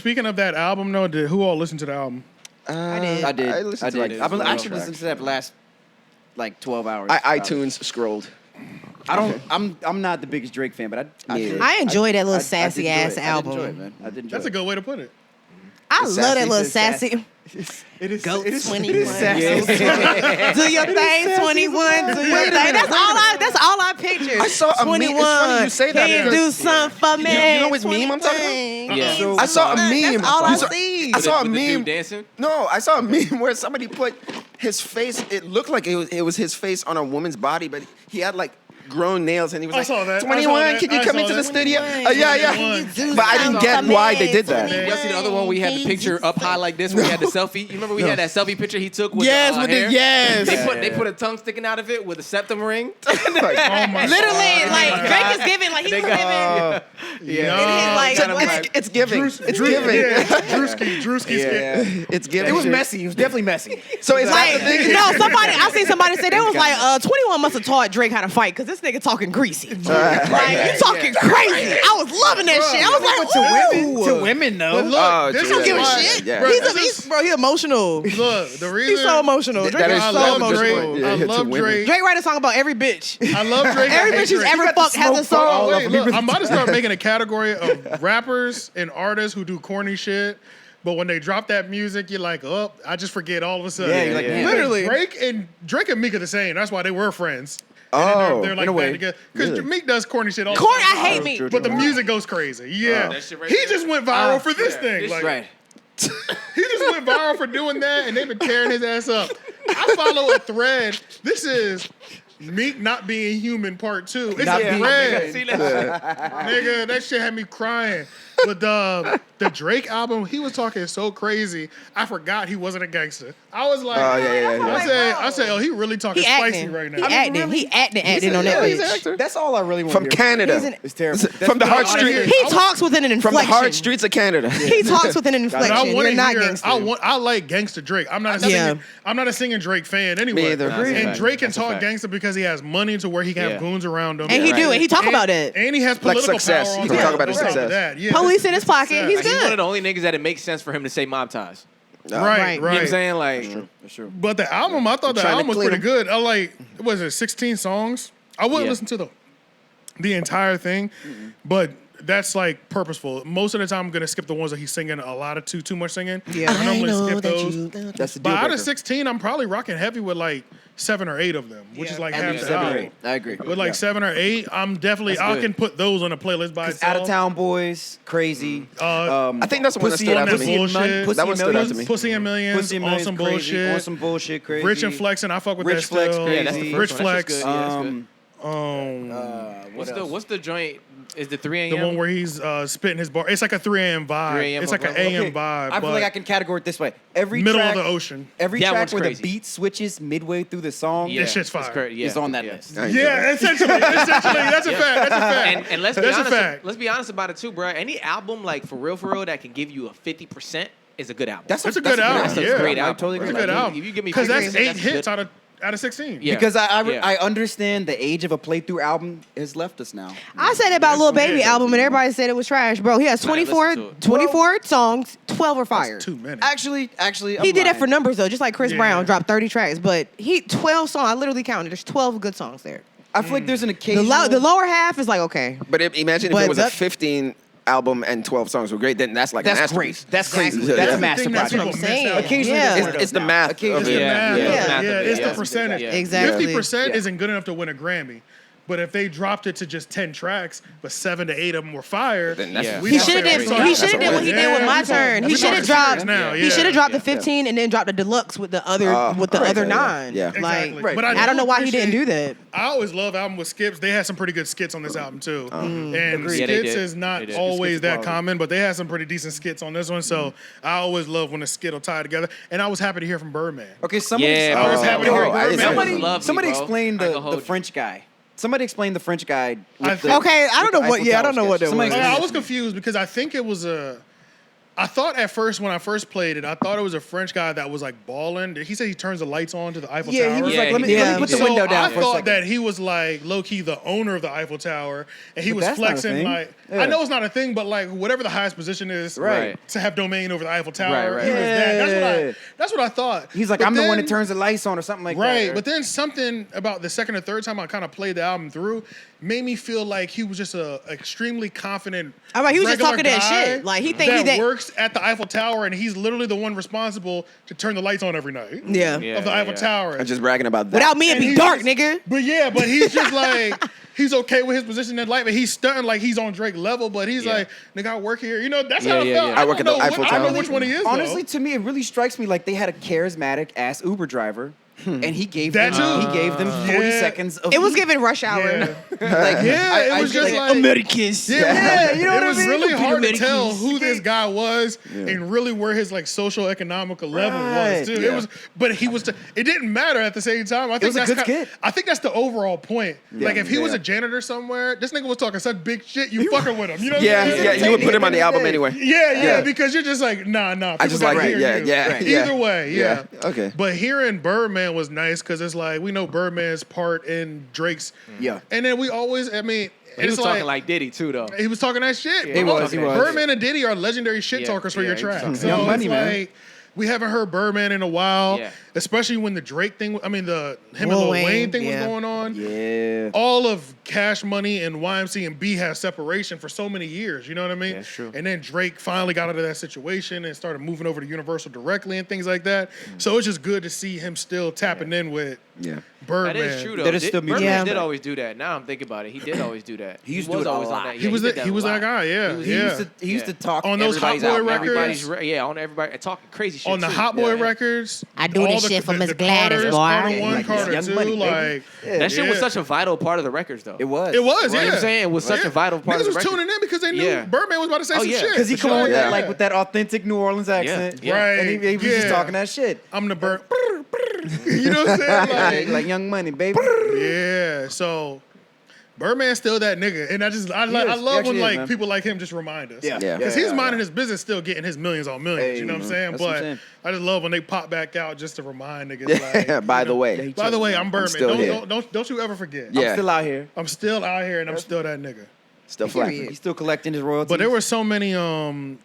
Speaking of that album, though, who all listened to the album? I did. I did. I've actually listened to that for the last like 12 hours. I iTunes scrolled. I'm not the biggest Drake fan, but I enjoy that little sassy ass album. album. I did enjoy it, man. I did enjoy That's a good way to put it. I love that little sassy. It is Go 21. It is sassy. Do your thing, 21. Do your thing. That's all I picture. I saw a meme. It's funny you say that. Can you do something for me? You know which meme I'm talking about? Yeah. So, I saw a meme. That's all I see. I saw a With the dude meme. dancing? No, I saw a meme where somebody put his face. It looked like it was his face on a woman's body, but he had like grown nails, and he was like, saw that. 21, can you come into the studio? Yeah. But I didn't get why they did that. Y'all see the other one where he had the picture up high like this, where he had the selfie? You remember we had that selfie picture he took with the hair? They put a tongue sticking out of it with a septum ring. Oh my Literally, like Drake is giving, like he's giving. It's giving. It's giving. Drewski. It's giving. It was messy. It was definitely messy. So is that the thing? No, I seen somebody say they was like, 21 must have taught Drake how to fight because this nigga talking greasy. Like, you talking crazy. I was loving that shit. I was like, to women though. Look, he don't give a shit. Yeah. He's emotional. Look, the reason He's so emotional. Drake That is is I so love emotional. Drake. I love Drake. Drake write a song about every bitch. I love Drake. Every bitch he's ever fucked has a song. Wait, look, I'm about to start making a category of rappers and artists who do corny shit. But when they drop that music, you're like, oh, I just forget all of a sudden. Yeah, you're like, Literally. Drake and Meek are the same. That's why they were friends. Oh, they're like in a way. that together. Because Meek does corny shit all the Corny, time. I hate Meek. But the music goes crazy. Yeah. That shit right He there. just went viral for this thing. This Like, Right. he just went viral for doing that, and they've been tearing his ass up. I follow a thread. This is Meek not being human part 2. It's Not a being- thread. See that? Nigga, that shit had me crying. But the Drake album, he was talking so crazy. I forgot he wasn't a gangster. I was like, I said, oh, he really talking He spicy acting. right He now. acting. He acting on that bitch. That's all I really want From to hear. Canada. It's terrible. From the hard street. He talks within an From the inflection. hard streets of Canada. He talks within an But I inflection. want You're to not hear. gangster. I like gangster Drake. I'm not a singing Drake fan anyway. Me either. And Drake can talk gangster because he has money to where he can have goons around him. And he do it. He talk about it. And he has Like political success. power. He on can top talk about his of success. that. Yeah, Police in his pocket. He's He's one of good. the only niggas that it makes sense for him to say mob ties. Right. You know what I'm saying? Like, That's true. But the album, I thought the Trying to album was clean pretty them. good. I like, was it 16 songs? I wouldn't listen to the entire thing, but that's like purposeful. Most of the time, I'm gonna skip the ones that he's singing a lot of too much singing. Yeah. I normally skip those. That's the deal But out breaker. of 16, I'm probably rocking heavy with like 7 or 8 of them, which is like half the 7 or album. 8. I agree. With like 7 or 8, I'm definitely That's I good. can put those on a playlist by itself. Out of Town Boys, Crazy. I think that's the one that Pussy stood and out to Pussy me. and Bullshit. Pussy That one and stood out to Millions. me. Pussy and Millions, Pussy and Millions, on some crazy. bullshit. On some bullshit, crazy. Rich and Flexing, I fuck with Rich that Flex, still. crazy. yeah, that's the Rich first one. That Flex. shit's good. Yeah, that's good. What's the joint? Is the 3 a.m.? The one where he's spitting his bar. It's like a 3 a.m. vibe. 3 a.m. It's like an okay. AM vibe. I feel like I can categorize it this way. Every middle track, of the ocean. Every That track one's where crazy. the beat switches midway through the song This shit's that's fire. correct. Yeah. is on that Yeah. list. Yeah, essentially, that's a fact. That's a fact. And let's be That's a honest. fact. Let's be honest about it too, bro. Any album like for real that can give you a 50% is a good album. That's a good album. That's a Yeah. great I album. totally bro. It's a agree. good Like, album. If you give me Because that's 50%, 8 hits good. out of 16. Yeah. Because I Yeah. understand the age of a playthrough album has left us now. I said it about Lil Baby album, and everybody said it was trash, bro. He has Man, listen 24, to it. 24 songs, 12 are fire. That's too many. Actually, He did that for numbers though, just like Chris Yeah. Brown dropped 30 tracks, but 12 songs. I literally counted. There's 12 good songs there. I feel like there's an The, occasional. the lower half is like okay. But imagine if But it was a that- 15 album and 12 songs were great, then that's like a That's masterpiece. great. That's crazy. Yeah. That's Yeah. a master Thing that's project. what saying. missed out. Occasionally, Yeah. there's one of It's those the now. math. Occasionally, It's the Yeah. math. Yeah. Yeah, Math of it. it's Yeah. the percentage. Yeah. Exactly. 50% Yeah. isn't good enough to win a Grammy. But if they dropped it to just 10 tracks, but 7 to 8 of them were fire, Then that's- Yeah. we He talking- should have we did. talking- He should have did what he did with Yeah, My we Turn. talking- He should have we dropped. talking now, He should have yeah. dropped the 15 and then dropped the deluxe with the other other 9. Yeah. Exactly. Like But I don't know why he didn't do appreciate- that. I always love album with skips. They had some pretty good skits on this album too, and Yeah, they skits did. is not They did. always Skits that quality. common, but they had some pretty decent skits on this one. So I always love when a skit will tie together, and I was happy to hear from Birdman. Okay, somebody. Yeah, I was happy to hear I didn't know Birdman. that. Somebody bro. explain I ain't gonna the hold you. French guy. Somebody explain the French guy. I With think- the, Okay, I don't know what. Yeah, I don't know what that Somebody was. I was confused because I think it was a. I thought at first when I first played it, I thought it was a French guy that was like balling. He said he turns the lights on to the Eiffel Tower. He was like, let me put the window down I for a thought second. that he was like low key the owner of the Eiffel Tower, and he But was that's not a flexing thing. like Yeah. I know it's not a thing, but like whatever the highest position is, Right. to have domain over the Eiffel Tower. Right. He was that. Yeah. That's what I thought. He's like, But I'm the one then- that turns the lights on or something like that. Right, but then something about the second or third time I kind of played the album through made me feel like he was just a extremely confident. All right, he was just regular talking that guy shit. Like, he think he that- works at the Eiffel Tower, and he's literally the one responsible to turn the lights on every night Yeah. of the Eiffel Tower. I'm just bragging about that. Without me, it'd And be he's dark, just- nigga. But he's just like he's okay with his position in life, but he's stunting like he's on Drake level. But he's like, nigga, I work here. You know, that's how it felt. yeah. I work at the Eiffel I don't know Tower. which one he is. Honestly, though. to me, it really strikes me like they had a charismatic ass Uber driver, and he gave That them too. he gave them 40 Yeah. seconds of. It was heat. giving rush hour. Yeah, Like, yeah, it was just like Americans. Yeah, you know what it I was mean? really hard to Americans. tell who this guy was and really where his like social economical level Right. was too. Yeah. It was, but he was. It didn't matter at the same time. I think was a that's good skit. I think that's the overall point. Like if he was Yeah. a janitor somewhere, this nigga was talking such big shit. You fucking with him. You know? What Yeah, I'm saying? yeah, you would put him on the album anyway. Yeah, because you're just like, nah. I just people like gotta it. hear Yeah, you. yeah, Either way, yeah. Okay. But hearing Birdman was nice because it's like we know Birdman's part in Drake's. Yeah. And then we always, I mean, He was talking like Diddy too, though. he was talking that shit. Yeah, he bro. was. Birdman and Diddy are legendary shit Yeah, talkers for yeah, your he was tracks. talking So Young it's Money, man. like we haven't heard Birdman in a while, Yeah. especially when the Drake thing. I mean, the him Lil and Lil Wayne, Wayne thing yeah. was going on. Yeah. All of Cash Money and YMC and B had separation for so many years. You know what I mean? That's true. And then Drake finally got out of that situation and started moving over to Universal directly and things like that. So it's just good to see him still tapping in with Birdman. That is true though. That is still music. Birdman Yeah. did always do that. Now I'm thinking about it. He did always do that. He used to do was it a always lot. on that. He Yeah, was did he was a that lot. guy. Yeah, He yeah. used to talk On those Hot everybody's Boy album. records? On everybody talking crazy shit On the too. Hot Boy Yeah. records. I do all this shit for Miss the Gladys, Carters, boy. Carter Yeah, 1, like Carter Young 2, Money, baby. like That shit was Yeah. such a vital part of the records though. It was. it was, You know yeah. what I'm saying? It was such a vital part Niggas of the was record. tuning in because they knew Yeah. Birdman was about to say Oh, some yeah. shit. Because he for come on sure. with that, Yeah. like with that authentic New Orleans accent. Yeah. Right. And he was just yeah. talking that shit. I'm the bird. You know what I'm saying? Like Young Money, baby. Yeah. So Birdman's still that nigga, and I He love actually when is, like man. people like him just remind us. Yeah. Yeah. Because he's minding his business, still getting his millions on millions. Hey, you know what I'm saying? that's what I'm But saying. I just love when they pop back out just to remind niggas. Like, By you the know, way. By the way, I'm Birdman. still here. Don't you ever forget. Yeah. I'm still out here. I'm still out here, and I'm still that nigga. Still flapping. He's still collecting his royalties. But there were so many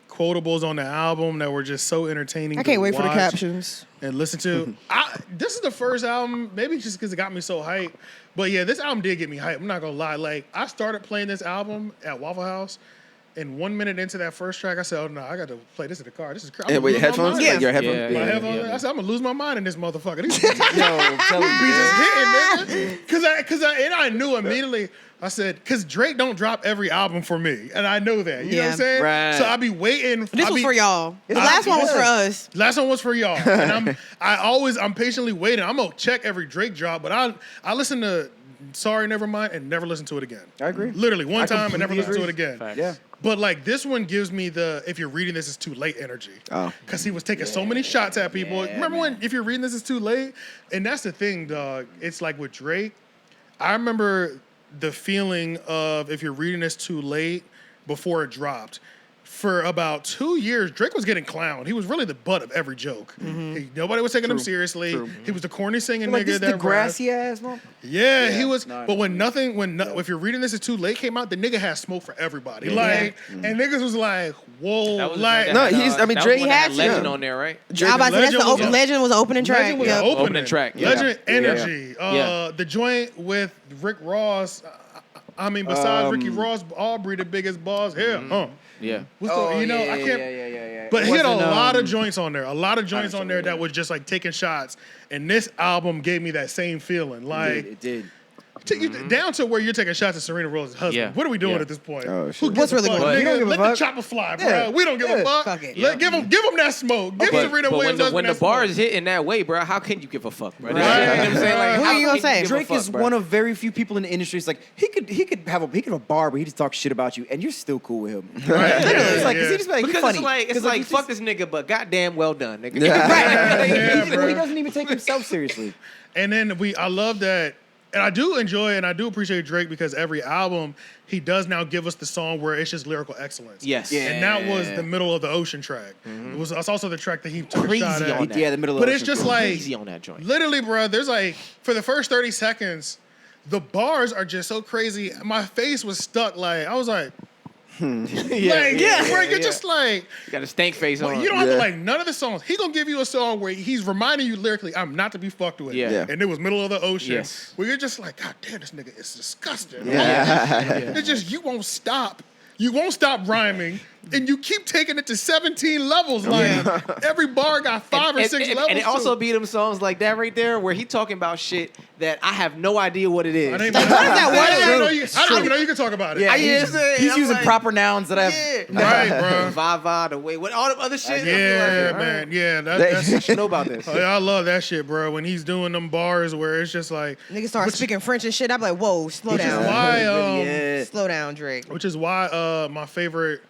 quotables on the album that were just so entertaining. I can't to wait for the watch captions. and listen to. This is the first album, maybe just because it got me so hyped. But yeah, this album did get me hyped. I'm not gonna lie. Like I started playing this album at Waffle House, and 1 minute into that first track, I said, "Oh no, I got to play this in the car. This is crazy." Yeah, wait, headphones? Yeah. Like your headphones? Yeah, My yeah. headphones. I said, "I'm gonna lose my mind in this motherfucker." These beats Yo, I'm telling you, just hitting, nigga. Because I knew immediately. I said, because Drake don't drop every album for me, and I know that. You know what Yeah. I'm saying? Right. So I be waiting. This was for y'all. The I- last one was for us. Last one was for y'all, and I'm patiently waiting. I'm gonna check every Drake drop, but I listen to Sorry Nevermind and never listen to it again. I agree. Literally one I time and never listen completely to it again. Facts. Yeah. But like this one gives me the if you're reading this it's too late energy. Oh. Because he was taking so many shots at people. Remember when if you're reading this it's too late? And that's the thing, dog. It's like with Drake, I remember the feeling of if you're reading this too late before it dropped. For about 2 years, Drake was getting clowned. He was really the butt of every joke. Nobody was taking him seriously. He was the corny singing Like nigga this that the grassy ass one. yeah, he was. no, but if you're reading this, it's too late. Came out, the nigga had smoke for everybody. Like, and niggas was like, whoa, That was like, No, he's- I mean, Drake had had Legend to. on there, right? Drake I was about to say, that's Legend the was- Legend was the opening track. Legend was Yep. the Opening track, yeah. Legend Yeah. Energy. Yeah. The joint with Rick Ross. I mean, besides Ricky Ross, Aubrey, the biggest boss here. Yeah. What's the, I can't. Yeah. But It he had a wasn't, lot of joints on there. A lot of joints on there that was just like taking shots. And this album gave me that same feeling. Like, It did. down to where you're taking shots at Serena Rose's husband. Yeah. What are we doing Yeah. at this point? Oh, shit. Who gives What's a really fuck? going on? You don't Nigga, give a let fuck. the chopper fly, bro. Yeah. We don't give a Yeah. fuck. Fuck it. Give him that smoke. Give Serena But Williams when the that bar smoke. is hitting that way, bro, how can you give a fuck, bro? Right. You know what I'm saying? Like, Who how are you gonna can say? give a Drake fuck, is bro? one of very few people in the industry. It's like he could have a bar where he just talk shit about you, and you're still cool with him. Right. Literally, it's like Yeah. 'cause he just be like, Because funny. it's 'Cause, like you fuck just- this nigga, but goddamn well done, nigga. Yeah, he bro. doesn't even take himself seriously. And then I love that And I do enjoy and I do appreciate Drake because every album he does now give us the song where it's just lyrical excellence. Yes. Yeah. And that was the Middle of the Ocean track. It's also the track that he took Crazy a shot at. on that. Yeah, the middle of But the it's ocean. just like Easy on that joint. literally, bro. There's like for the first 30 seconds, the bars are just so crazy. My face was stuck. Like I was like, bro, you're just like. You got a stank face on. You don't have to like none of the songs. He gonna give you a song where he's reminding you lyrically, "I'm not to be fucked with." Yeah. And it was middle of the ocean. Yes. Where you're just like, God damn, this nigga is disgusting. Yeah. It's just you won't stop. You won't stop rhyming, and you keep taking it to 17 levels. Like every bar got 5 or 6 levels. And it also be them songs like that right there where he talking about shit that I have no idea what it is. I didn't Like, what is that word? I didn't even know you could talk about it. Yeah, Yeah, he's I'm using like- proper nouns that have. Right, bro. Vava, the way, what all the other shit. Yeah, Like, man. Yeah, I that's. should know about this. Oh, yeah, I love that shit, bro. When he's doing them bars where it's just like, Niggas start speaking French and shit. I'm like, whoa, slow which is down. why, Yeah. Slow down, Drake. which is why my favorite